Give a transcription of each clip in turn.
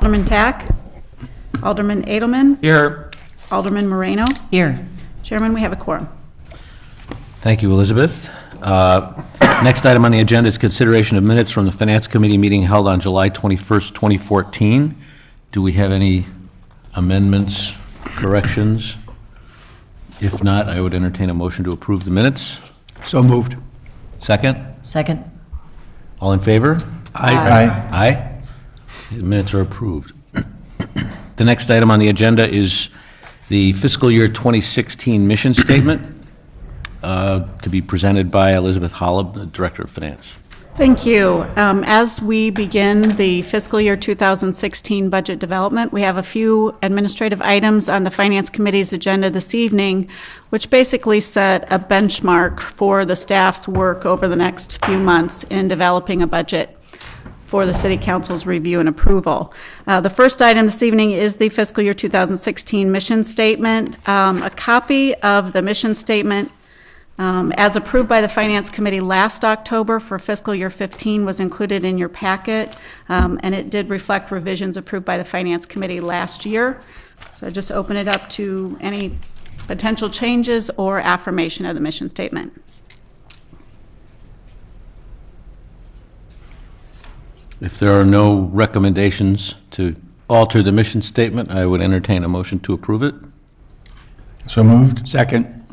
Alderman Tack. Alderman Edelman. Here. Alderman Moreno. Here. Chairman, we have a quorum. Thank you, Elizabeth. Next item on the agenda is consideration of minutes from the Finance Committee meeting held on July 21st, 2014. Do we have any amendments, corrections? If not, I would entertain a motion to approve the minutes. So moved. Second? Second. All in favor? Aye. Aye. The minutes are approved. The next item on the agenda is the fiscal year 2016 mission statement to be presented by Elizabeth Holub, the Director of Finance. Thank you. As we begin the fiscal year 2016 budget development, we have a few administrative items on the Finance Committee's agenda this evening, which basically set a benchmark for the staff's work over the next few months in developing a budget for the City Council's review and approval. The first item this evening is the fiscal year 2016 mission statement. A copy of the mission statement as approved by the Finance Committee last October for fiscal year 15 was included in your packet, and it did reflect revisions approved by the Finance Committee last year. So just open it up to any potential changes or affirmation of the mission statement. If there are no recommendations to alter the mission statement, I would entertain a motion to approve it. So moved. Second.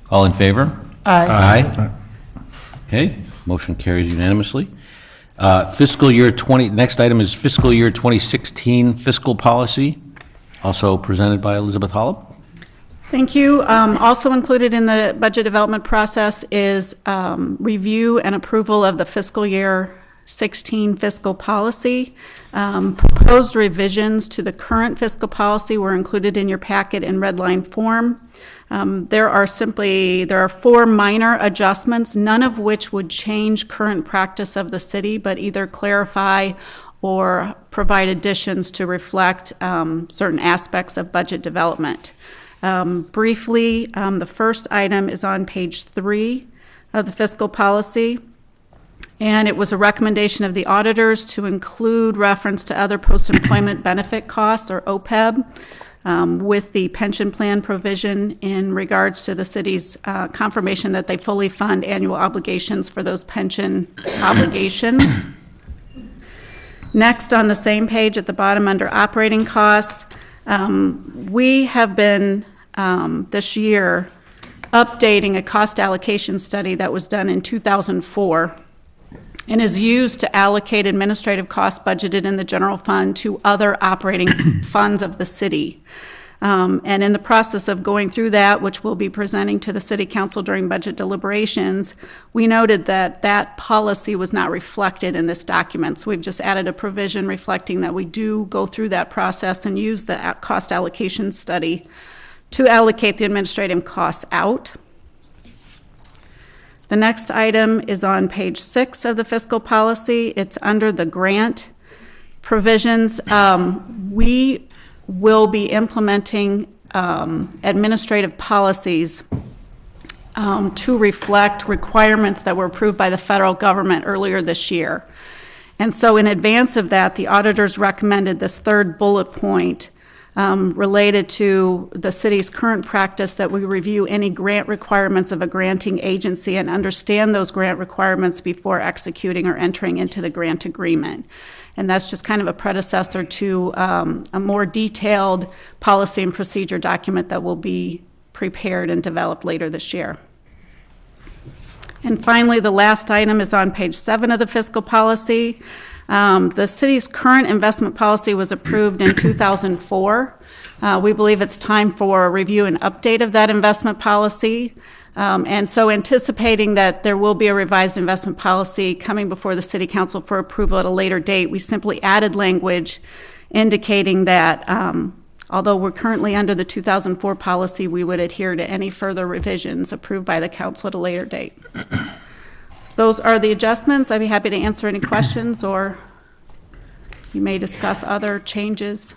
All in favor? Aye. Okay, motion carries unanimously. Next item is fiscal year 2016 fiscal policy, also presented by Elizabeth Holub. Thank you. Also included in the budget development process is review and approval of the fiscal year 16 fiscal policy. Proposed revisions to the current fiscal policy were included in your packet in red line form. There are 4 minor adjustments, none of which would change current practice of the city, but either clarify or provide additions to reflect certain aspects of budget development. Briefly, the first item is on page 3 of the fiscal policy. And it was a recommendation of the auditors to include reference to other post-employment benefit costs, or OPEB, with the pension plan provision in regards to the city's confirmation that they fully fund annual obligations for those pension obligations. Next, on the same page at the bottom under operating costs, we have been this year updating a cost allocation study that was done in 2004 and is used to allocate administrative costs budgeted in the general fund to other operating funds of the city. And in the process of going through that, which we'll be presenting to the City Council during budget deliberations, we noted that that policy was not reflected in this document. So we've just added a provision reflecting that we do go through that process and use the cost allocation study to allocate the administrative costs out. The next item is on page 6 of the fiscal policy. It's under the grant provisions. We will be implementing administrative policies to reflect requirements that were approved by the federal government earlier this year. And so in advance of that, the auditors recommended this third bullet point related to the city's current practice that we review any grant requirements of a granting agency and understand those grant requirements before executing or entering into the grant agreement. And that's just kind of a predecessor to a more detailed policy and procedure document that will be prepared and developed later this year. And finally, the last item is on page 7 of the fiscal policy. The city's current investment policy was approved in 2004. We believe it's time for a review and update of that investment policy. And so anticipating that there will be a revised investment policy coming before the City Council for approval at a later date, we simply added language indicating that although we're currently under the 2004 policy, we would adhere to any further revisions approved by the Council at a later date. Those are the adjustments. I'd be happy to answer any questions, or you may discuss other changes.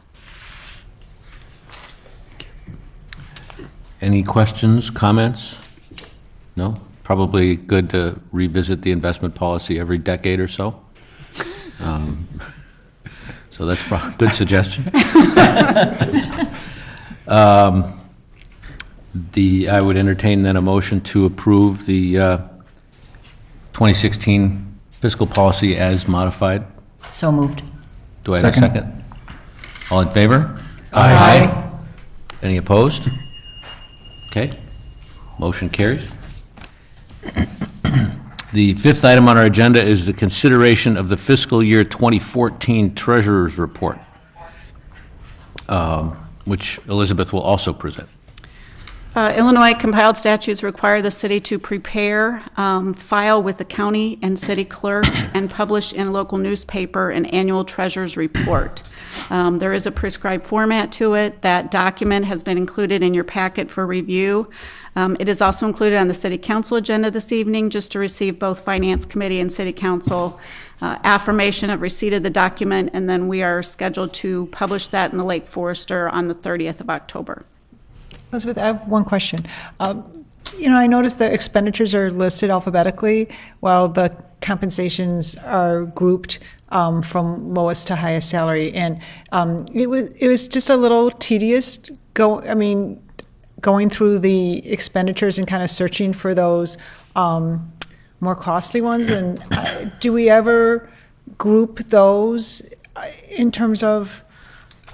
Any questions, comments? No? Probably good to revisit the investment policy every decade or so. So so that's a good suggestion. I would entertain then a motion to approve the 2016 fiscal policy as modified. So moved. Do I have a Second. second? All in favor? Aye. Any opposed? Okay, motion carries. The fifth item on our agenda is the consideration of the fiscal year 2014 Treasurer's Report, which Elizabeth will also present. Illinois compiled statutes require the city to prepare, file with the county and city clerk, and publish in a local newspaper an annual treasurer's report. There is a prescribed format to it. That document has been included in your packet for review. It is also included on the city council agenda this evening, just to receive both finance committee and city council affirmation of receipt of the document, and then we are scheduled to publish that in the Lake Forester on the 30th of October. Elizabeth, I have one question. I noticed the expenditures are listed alphabetically while the compensations are grouped from lowest to highest salary. And it was just a little tedious going through the expenditures and kind of searching for those more costly ones. And do we ever group those in terms of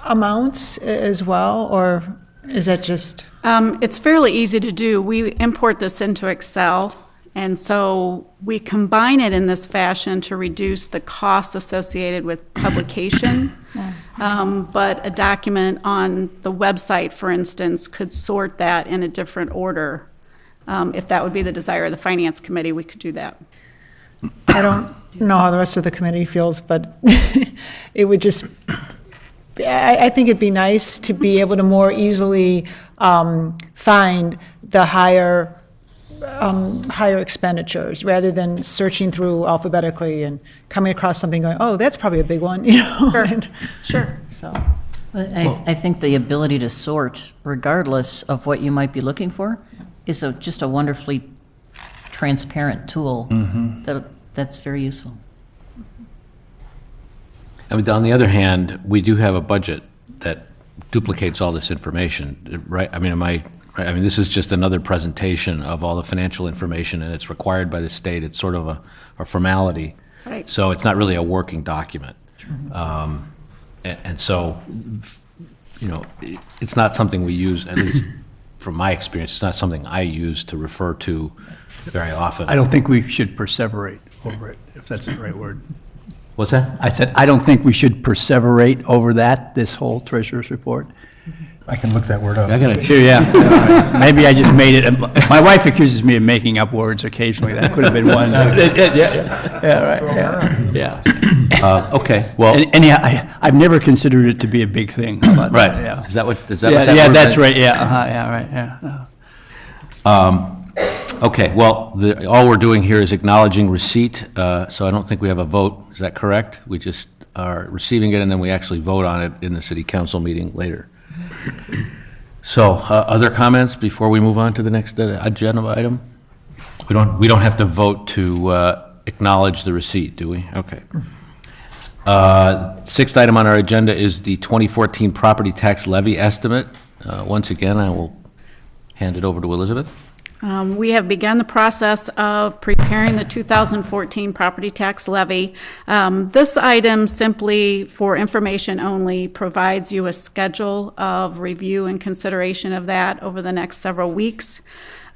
amounts as well, or is that just? It's fairly easy to do. We import this into Excel, and so we combine it in this fashion to reduce the costs associated with publication. But a document on the website, for instance, could sort that in a different order. If that would be the desire of the Finance Committee, we could do that. I don't know how the rest of the committee feels, but it would just, I think it'd be nice to be able to more easily find the higher expenditures rather than searching through alphabetically and coming across something going, oh, that's probably a big one, Sure. And Sure. so, But I think the ability to sort, regardless of what you might be looking for, is just a wonderfully transparent tool that's very useful. I mean, on the other hand, we do have a budget that duplicates all this information, right? I mean, this is just another presentation of all the financial information, and it's required by the state. It's sort of a formality. Right. So it's not really a working document. And so, it's not something we use, at least from my experience, it's not something I use to refer to very often. I don't think we should perseverate over it, if that's the right word. What's that? I said, I don't think we should perseverate over this whole treasurer's report. I can look that word up. I gotta, Sure, yeah. Maybe I just made it. My wife accuses me of making up words occasionally. That could have been one. Yeah, right, yeah. okay, well, Anyhow, I've never considered it to be a big thing. How about right. that? Yeah. Is that what that Yeah, word that's is? right, yeah, yeah, right, yeah. Okay, well, all we're doing here is acknowledging receipt, so I don't think we have a vote. Is that correct? We just are receiving it, and then we actually vote on it in the city council meeting later. So, other comments before we move on to the next agenda item? We don't have to vote to acknowledge the receipt, do we? Okay. Sixth item on our agenda is the 2014 property tax levy estimate. Once again, I will hand it over to Elizabeth. We have begun the process of preparing the 2014 property tax levy. This item, simply for information only, provides you a schedule of review and consideration of that over the next several weeks.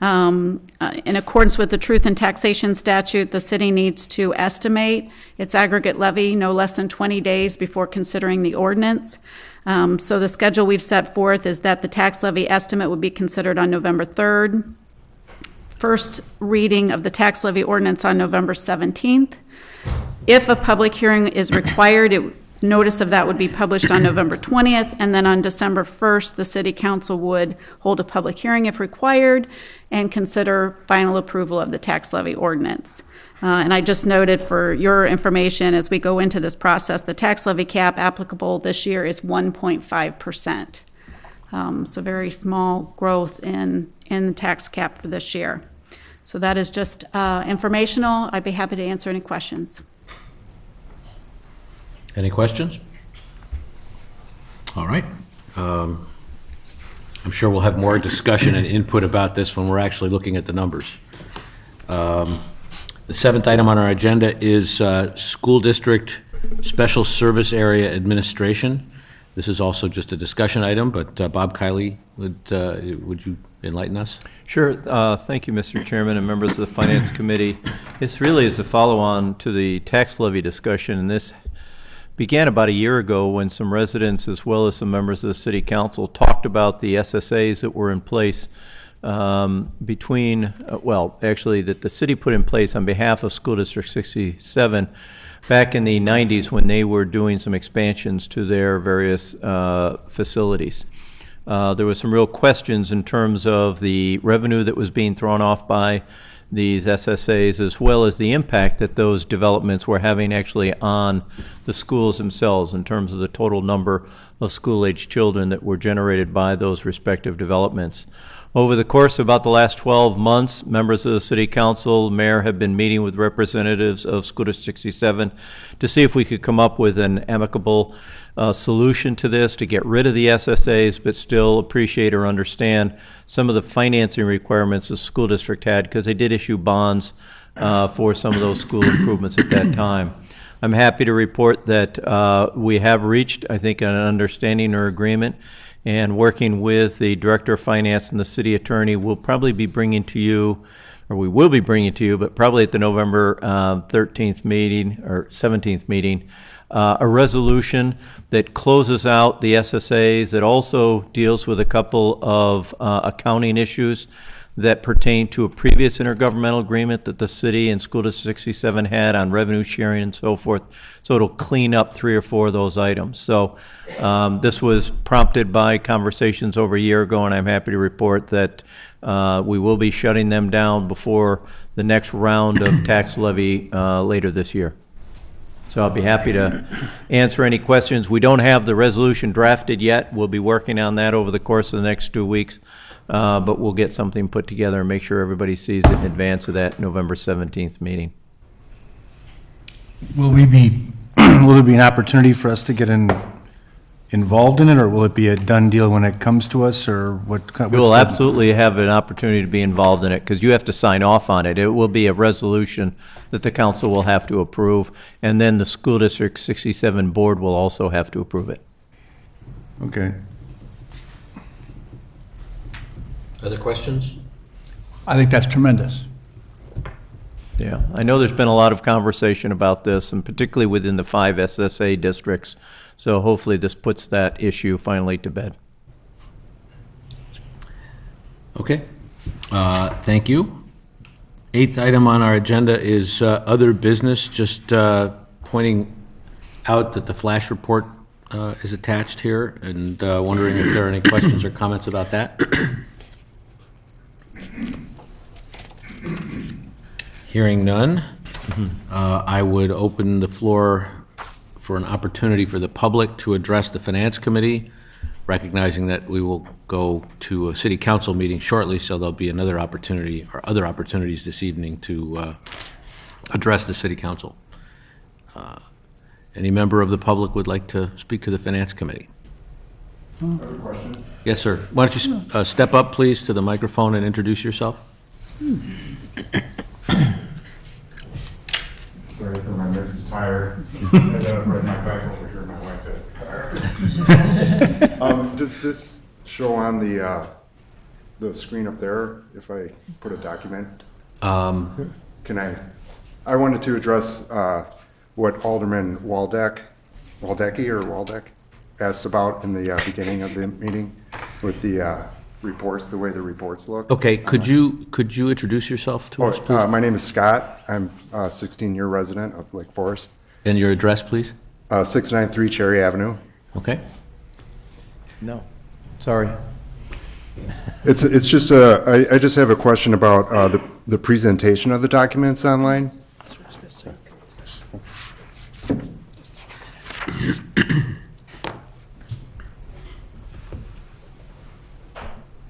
In accordance with the Truth in Taxation statute, the city needs to estimate its aggregate levy no less than 20 days before considering the ordinance. So the schedule we've set forth is that the tax levy estimate would be considered on November 3rd. First reading of the tax levy ordinance on November 17th. If a public hearing is required, notice of that would be published on November 20th, and then on December 1st, the city council would hold a public hearing if required and consider final approval of the tax levy ordinance. And I just noted for your information, as we go into this process, the tax levy cap applicable this year is 1.5%. So very small growth in the tax cap for this year. So that is just informational. I'd be happy to answer any questions. Any questions? All right. I'm sure we'll have more discussion and input about this when we're actually looking at the numbers. The seventh item on our agenda is School District Special Service Area Administration. This is also just a discussion item, but Bob Kiley, would you enlighten us? Sure. Thank you, Mr. Chairman and members of the Finance Committee. This really is a follow-on to the tax levy discussion, and this began about a year ago when some residents as well as some members of the City Council talked about the SSAs that were in place between, well, actually that the city put in place on behalf of School District 67 back in the 90s when they were doing some expansions to their various facilities. There were some real questions in terms of the revenue that was being thrown off by these SSAs, as well as the impact that those developments were having actually on the schools themselves in terms of the total number of school-aged children that were generated by those respective developments. Over the course of about the last 12 months, members of the City Council, Mayor have been meeting with representatives of School District 67 to see if we could come up with an amicable solution to this, to get rid of the SSAs, but still appreciate or understand some of the financing requirements the school district had, because they did issue bonds for some of those school improvements at that time. I'm happy to report that we have reached, I think, an understanding or agreement, and working with the Director of Finance and the City Attorney, we'll probably be bringing to you, or we will be bringing to you, but probably at the November 13th meeting or 17th meeting, a resolution that closes out the SSAs, that also deals with a couple of accounting issues that pertain to a previous intergovernmental agreement that the city and School District 67 had on revenue sharing and so forth. So it'll clean up 3 or 4 of those items. So this was prompted by conversations over a year ago, and I'm happy to report that we will be shutting them down before the next round of tax levy later this year. So I'll be happy to answer any questions. We don't have the resolution drafted yet. We'll be working on that over the course of the next 2 weeks. But we'll get something put together and make sure everybody sees it in advance of that November 17th meeting. Will there be an opportunity for us to get involved in it, or will it be a done deal when it comes to us, or what? We will absolutely have an opportunity to be involved in it, because you have to sign off on it. It will be a resolution that the council will have to approve, and then the School District 67 board will also have to approve it. Okay. Other questions? I think that's tremendous. Yeah, I know there's been a lot of conversation about this, and particularly within the 5 SSA districts. So hopefully this puts that issue finally to bed. Okay. Thank you. 8th item on our agenda is other business. Just pointing out that the flash report is attached here, and wondering if there are any questions or comments about that. Hearing none, I would open the floor for an opportunity for the public to address the Finance Committee, recognizing that we will go to a City Council meeting shortly, so there'll be another opportunity or other opportunities this evening to address the City Council. Any member of the public would like to speak to the Finance Committee? I have a question. Yes, sir. Why don't you step up, please, to the microphone and introduce yourself? Sorry for my mixed attire. I read my bike over here, my wife has the car. Does this show on the screen up there if I put a document? Can I wanted to address what Alderman Waldeck asked about in the beginning of the meeting with the reports, the way the reports look. Okay, could you introduce yourself to us, please? My name is Scott. I'm a 16-year resident of Lake Forest. And your address, please? 693 Cherry Avenue. Okay. No, sorry. It's just I just have a question about the presentation of the documents online.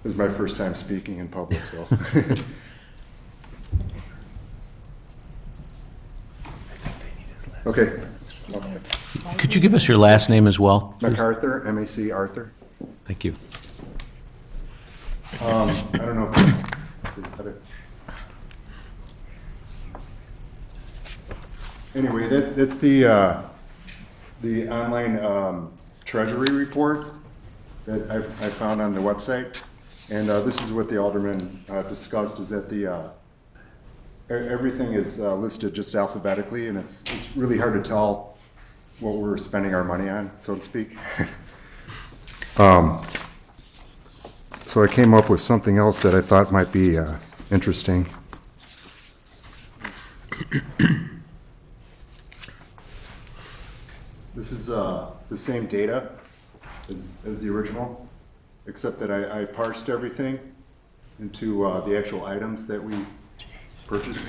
This is my first time speaking in public, so. Okay. Okay. Could you give us your last name as well? MacArthur, M-A-C Arthur. Thank you. I don't know if anyway, that's the online treasury report that I found on the website. And this is what the alderman discussed, is that the everything is listed just alphabetically, and it's really hard to tell what we're spending our money on, so to speak. So I came up with something else that I thought might be interesting. This is the same data as the original, except that I parsed everything into the actual items that we purchased,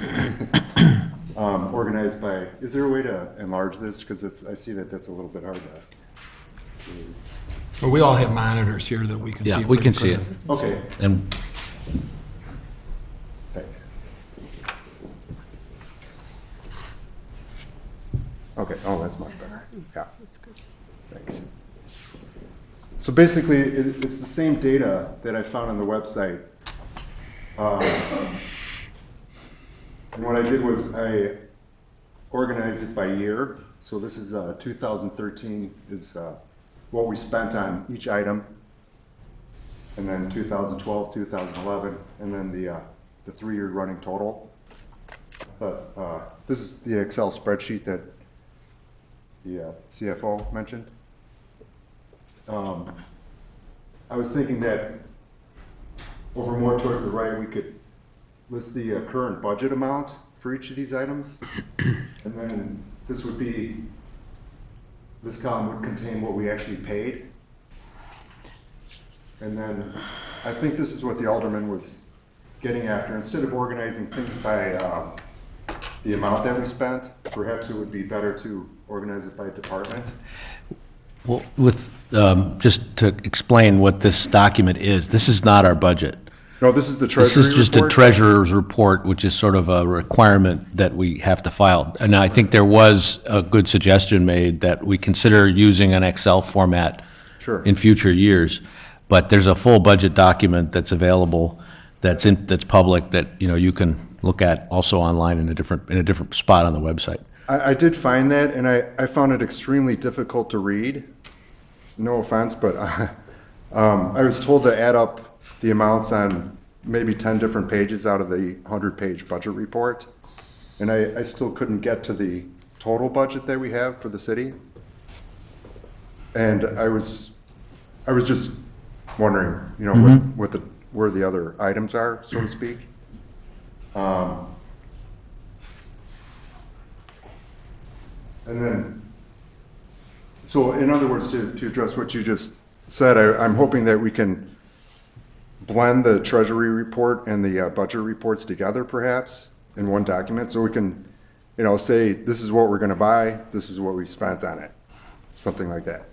organized by, is there a way to enlarge this? Because I see that that's a little bit hard to. Well, we all have monitors here that we can see. Yeah, we can see it. Okay, And thanks. Okay, oh, that's much better. Yeah, that's good. Thanks. So basically, it's the same data that I found on the website. And what I did was I organized it by year. So this is 2013 is what we spent on each item. And then 2012, 2011, and then the 3-year running total. But this is the Excel spreadsheet that the CFO mentioned. I was thinking that over more towards the right, we could list the current budget amount for each of these items. And then this column would contain what we actually paid. And then I think this is what the alderman was getting after. Instead of organizing things by the amount that we spent, perhaps it would be better to organize it by department. well, just to explain what this document is, this is not our budget. No, this is the treasury This is just a report. treasurer's report, which is sort of a requirement that we have to file. And I think there was a good suggestion made that we consider using an Excel format Sure. in future years. But there's a full budget document that's available, that's public, that, you can look at also online in a different spot on the website. I did find that, and I found it extremely difficult to read. No offense, but I was told to add up the amounts on maybe 10 different pages out of the 100-page budget report. And I still couldn't get to the total budget that we have for the city. And I was just wondering, where the other items are, so to speak. And then, so in other words, to address what you just said, I'm hoping that we can blend the treasury report and the budget reports together perhaps in one document, so we can, say this is what we're going to buy, this is what we spent on it, something like that.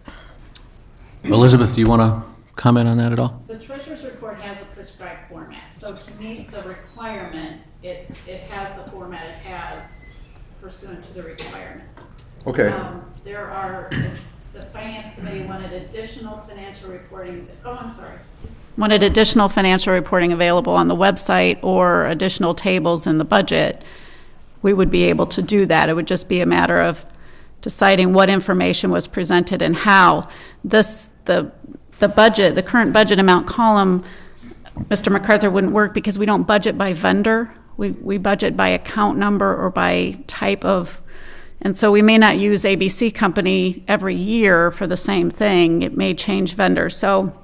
Elizabeth, do you want to comment on that at all? The treasurer's report has a prescribed format, so to meet the requirement, it has the format it has pursuant to the requirements. Okay. The finance committee wanted additional financial reporting, wanted additional financial reporting available on the website or additional tables in the budget. We would be able to do that. It would just be a matter of deciding what information was presented and how. The budget, the current budget amount column, Mr. MacArthur, wouldn't work because we don't budget by vendor. We budget by account number or by type of, and so we may not use ABC Company every year for the same thing. It may change vendors. So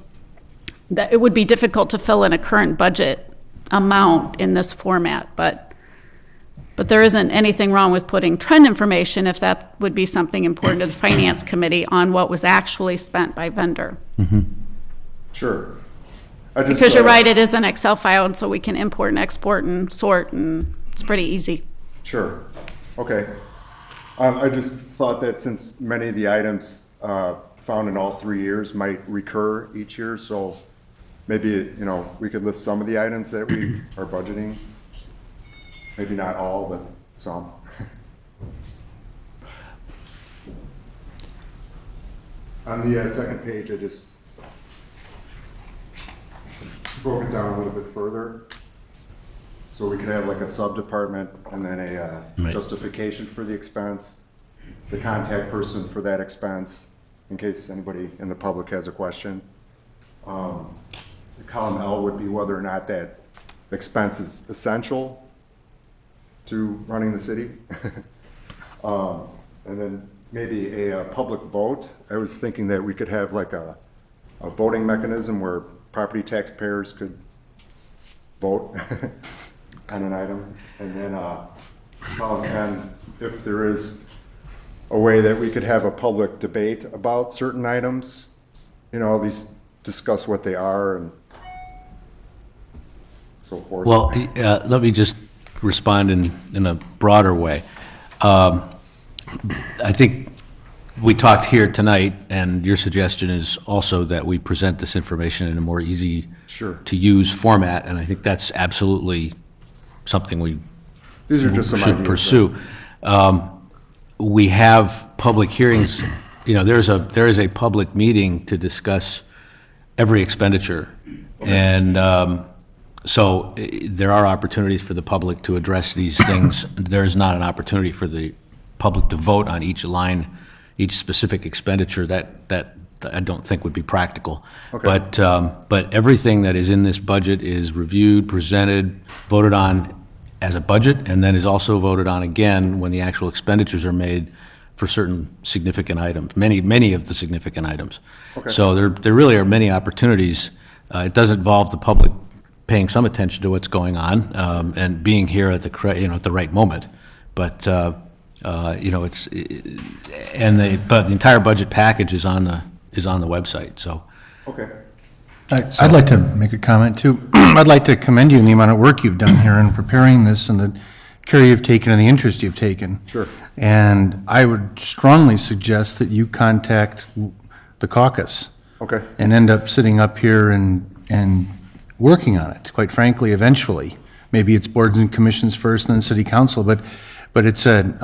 that it would be difficult to fill in a current budget amount in this format, but there isn't anything wrong with putting trend information if that would be something important to the finance committee on what was actually spent by vendor. Sure. Because you're right, it is an Excel file, and so we can import and export and sort, and it's pretty easy. Sure. Okay. I just thought that since many of the items found in all 3 years might recur each year, so maybe, we could list some of the items that we are budgeting. Maybe not all, but some. On the second page, I just broke it down a little bit further. So we could have like a sub-department and then a Right. justification for the expense, the contact person for that expense, in case anybody in the public has a question. The column L would be whether or not that expense is essential to running the city. And then maybe a public vote. I was thinking that we could have like a voting mechanism where property taxpayers could vote on an item. And then column N, if there is a way that we could have a public debate about certain items, you know, at least discuss what they are and so forth. Well, let me just respond in a broader way. I think we talked here tonight, and your suggestion is also that we present this information in a more easy Sure. to use format, and I think that's absolutely something we These are just some should ideas. pursue. We have public hearings, you know, there is a public meeting to discuss every expenditure. And so there are opportunities for the public to address these things. There is not an opportunity for the public to vote on each line, each specific expenditure. That I don't think would be practical. Okay. But everything that is in this budget is reviewed, presented, voted on as a budget, and then is also voted on again when the actual expenditures are made for certain significant items, many of the significant items. Okay. So there really are many opportunities. It does involve the public paying some attention to what's going on, and being here at at the right moment. But but the entire budget package is on the website. So Okay. I'd like to make a comment too. I'd like to commend you on the amount of work you've done here in preparing this and the care you've taken and the interest you've taken. Sure. And I would strongly suggest that you contact the caucus. Okay. And end up sitting up here and working on it, quite frankly, eventually. Maybe it's boards and commissions first and then city council, but it's with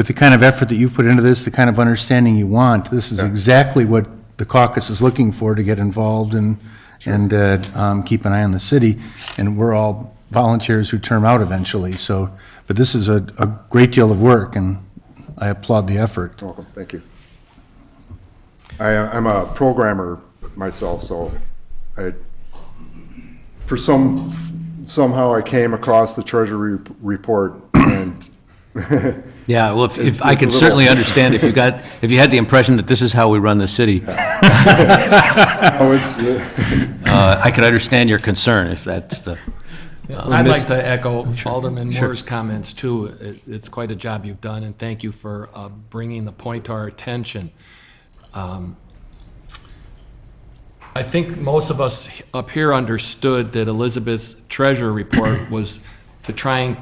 the kind of effort that you've put into this, the kind of understanding you want, this is exactly what the caucus is looking for to get involved and keep an eye on the city. And we're all volunteers who term out eventually, so, but this is a great deal of work, and I applaud the effort. Welcome, thank you. I'm a programmer myself, so somehow I came across the Treasury report and yeah, well, if I it's could a little- certainly understand if you had the impression that this is how we run the city, I was, I could understand your concern if that's the. I'd like to echo Alderman Moore's comments too. It's quite a job you've done, and thank you for bringing the point to our attention. I think most of us up here understood that Elizabeth's treasurer report was to try and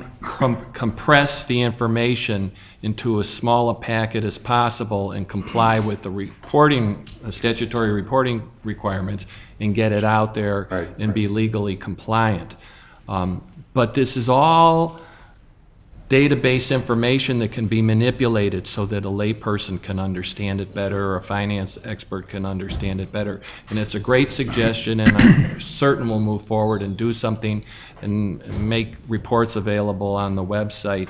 compress the information into as small a packet as possible and comply with the statutory reporting requirements and get it out there Right, and be legally compliant. But this is all database information that can be manipulated so that a layperson can understand it better or a finance expert can understand it better. And it's a great suggestion, and I'm certain we'll move forward and do something and make reports available on the website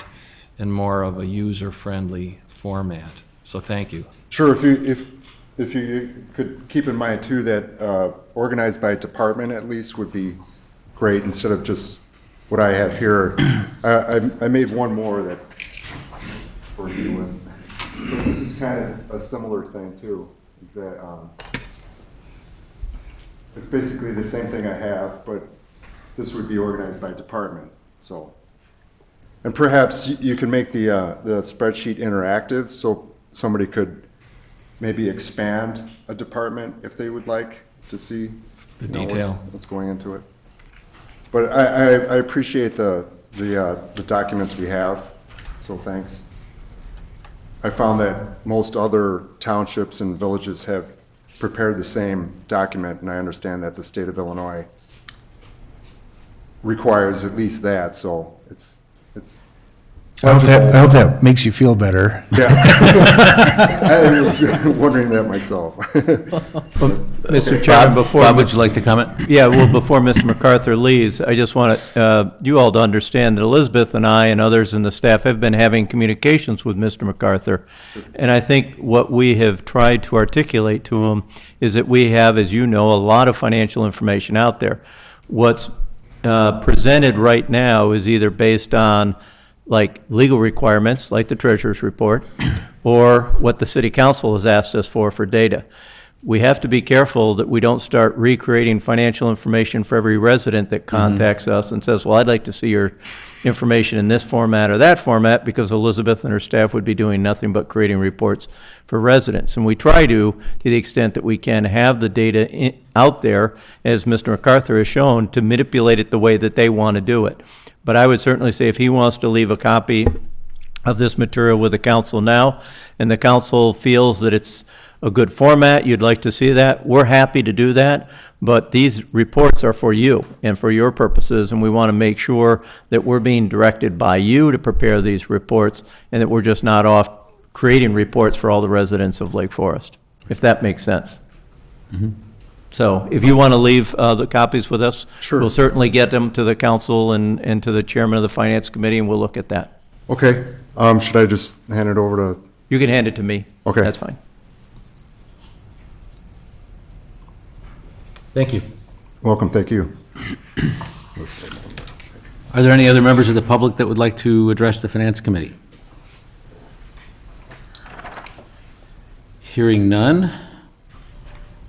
in more of a user-friendly format. So thank you. sure, if you could keep in mind too that organized by department at least would be great instead of just what I have here. I made one more that for you, and but this is kind of a similar thing too, is that it's basically the same thing I have, but this would be organized by department, so. And perhaps you can make the spreadsheet interactive, so somebody could maybe expand a department if they would like to see The you know, detail. what's going into it. But I appreciate the documents we have, so thanks. I found that most other townships and villages have prepared the same document, and I understand that the state of Illinois requires at least that, so it's I hope that makes you feel better. Yeah. I was wondering that myself. Mr. Chairman, before. Bob, would you like to comment? Yeah, well, before Mr. MacArthur leaves, I just want you all to understand that Elizabeth and I and others in the staff have been having communications with Mr. MacArthur. And I think what we have tried to articulate to him is that we have, as you know, a lot of financial information out there. What's presented right now is either based on like legal requirements, like the treasurer's report, or what the city council has asked us for data. We have to be careful that we don't start recreating financial information for every resident that contacts us and says, well, I'd like to see your information in this format or that format, because Elizabeth and her staff would be doing nothing but creating reports for residents. And we try to the extent that we can, have the data out there, as Mr. MacArthur has shown, to manipulate it the way that they want to do it. But I would certainly say if he wants to leave a copy of this material with the council now, and the council feels that it's a good format, you'd like to see that, we're happy to do that. But these reports are for you and for your purposes, and we want to make sure that we're being directed by you to prepare these reports, and that we're just not off creating reports for all the residents of Lake Forest, if that makes sense. So if you want to leave the copies with us, Sure. We'll certainly get them to the council and to the chairman of the finance committee, and we'll look at that. Okay, should I just hand it over to? You can hand it to me. Okay. That's fine. Thank you. Welcome, thank you. Are there any other members of the public that would like to address the Finance Committee? Hearing none,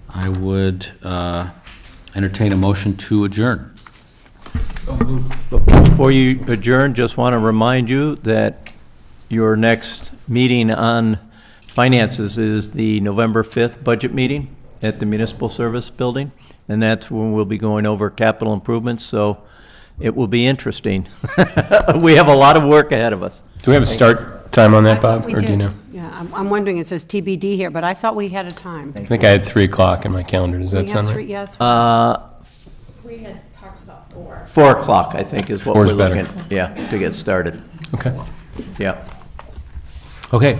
I would entertain a motion to adjourn. Before you adjourn, just want to remind you that your next meeting on finances is the November 5th budget meeting at the Municipal Service Building, and that's when we'll be going over capital improvements, so it will be interesting. We have a lot of work ahead of us. Do we have a start time on that, Bob, We or do you did. know? Yeah, I'm wondering, it says TBD here, but I thought we had a time. I think I had 3 o'clock in my calendar. Does that We sound have right? three- Yeah, that's We had talked about 4. 4 o'clock, I think, is what 4 is we're better. looking, yeah, to get started. Okay. Yeah. Okay.